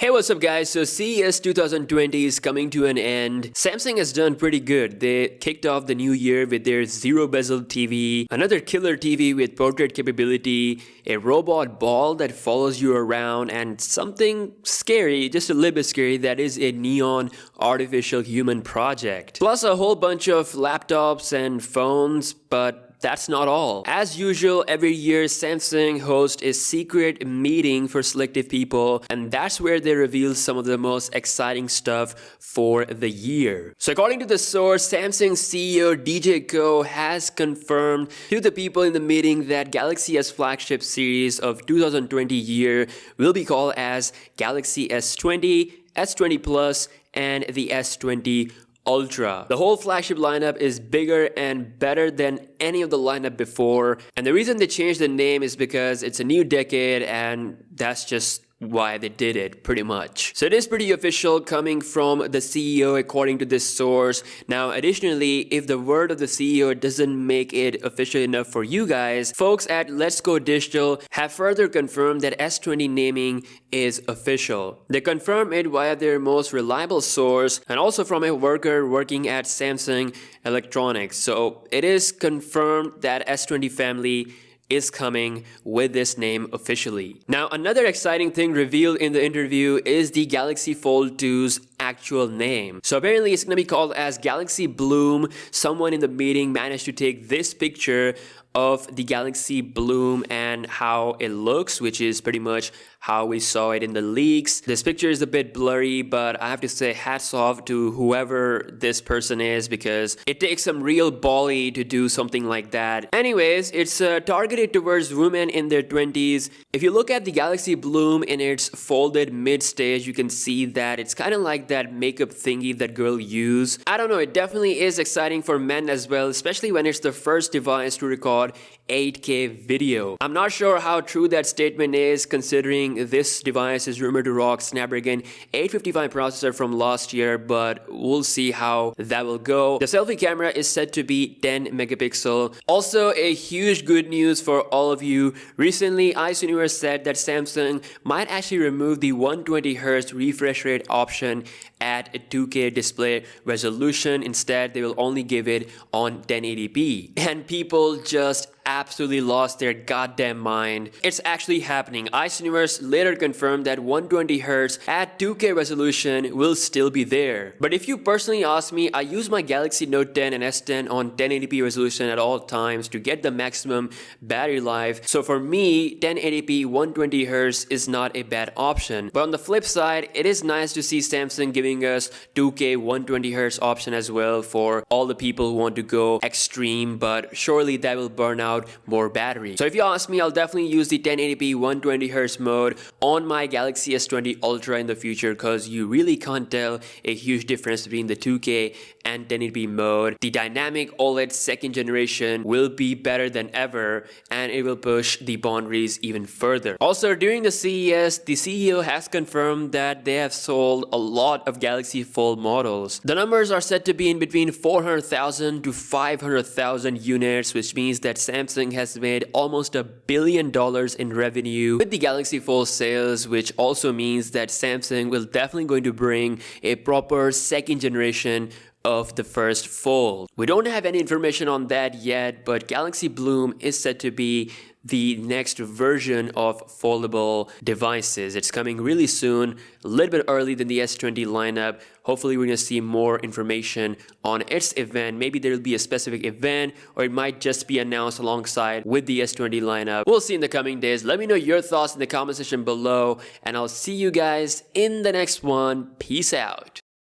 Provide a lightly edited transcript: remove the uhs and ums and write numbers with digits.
Hey, what's up guys? So CES 2020 is coming to an end. Samsung has done pretty good. They kicked off the new year with their zero bezel TV, another killer TV with portrait capability, a robot ball that follows you around, and something scary, just a little bit scary, that is a neon artificial human project. Plus a whole bunch of laptops and phones, but that's not all. As usual, every year Samsung hosts a secret meeting for selective people, and that's where they reveal some of the most exciting stuff for the year. So according to the source, Samsung CEO DJ Ko has confirmed to the people in the meeting that Galaxy S flagship series of 2020 year will be called as Galaxy S20, S20 Plus, and the S20 Ultra. The whole flagship lineup is bigger and better than any of the lineup before, and the reason they changed the name is because it's a new decade, and that's just why they did it, pretty much. So it is pretty official coming from the CEO according to this source. Now additionally, if the word of the CEO doesn't make it official enough for you guys, folks at Let's Go Digital have further confirmed that S20 naming is official. They confirm it via their most reliable source and also from a worker working at Samsung Electronics. So it is confirmed that S20 family is coming with this name officially. Now, another exciting thing revealed in the interview is the Galaxy Fold 2's actual name. So apparently it's going to be called as Galaxy Bloom. Someone in the meeting managed to take this picture of the Galaxy Bloom and how it looks, which is pretty much how we saw it in the leaks. This picture is a bit blurry, but I have to say hats off to whoever this person is, because it takes some real bally to do something like that. Anyways, it's targeted towards women in their 20s. If you look at the Galaxy Bloom in its folded mid stage, you can see that it's kind of like that makeup thingy that girls use. I don't know, it definitely is exciting for men as well, especially when it's the first device to record 8K video. I'm not sure how true that statement is, considering this device is rumored to rock Snapdragon 855 processor from last year, but we'll see how that will go. The selfie camera is said to be 10 megapixel. Also, a huge good news for all of you. Recently, iUniverse said that Samsung might actually remove the 120Hz refresh rate option at a 2K display resolution. Instead, they will only give it on 1080p. And people just absolutely lost their goddamn mind. It's actually happening. iUniverse later confirmed that 120Hz at 2K resolution will still be there. But if you personally ask me, I use my Galaxy Note 10 and S10 on 1080p resolution at all times to get the maximum battery life. So for me, 1080p 120Hz is not a bad option. But on the flip side, it is nice to see Samsung giving us 2K 120Hz option as well for all the people who want to go extreme, but surely that will burn out more battery. So if you ask me, I'll definitely use the 1080p 120Hz mode on my Galaxy S20 Ultra in the future, because you really can't tell a huge difference between the 2K and 1080p mode. The dynamic OLED second generation will be better than ever, and it will push the boundaries even further. Also, during the CES, the CEO has confirmed that they have sold a lot of Galaxy Fold models. The numbers are said to be in between 400,000 to 500,000 units, which means that Samsung has made almost $1 billion in revenue with the Galaxy Fold sales, which also means that Samsung will definitely going to bring a proper second generation of the first Fold. We don't have any information on that yet, but Galaxy Bloom is said to be the next version of foldable devices. It's coming really soon, a little bit early than the S20 lineup. Hopefully we're going to see more information on its event. Maybe there will be a specific event, or it might just be announced alongside with the S20 lineup. We'll see in the coming days. Let me know your thoughts in the comment section below, and I'll see you guys in the next one. Peace out.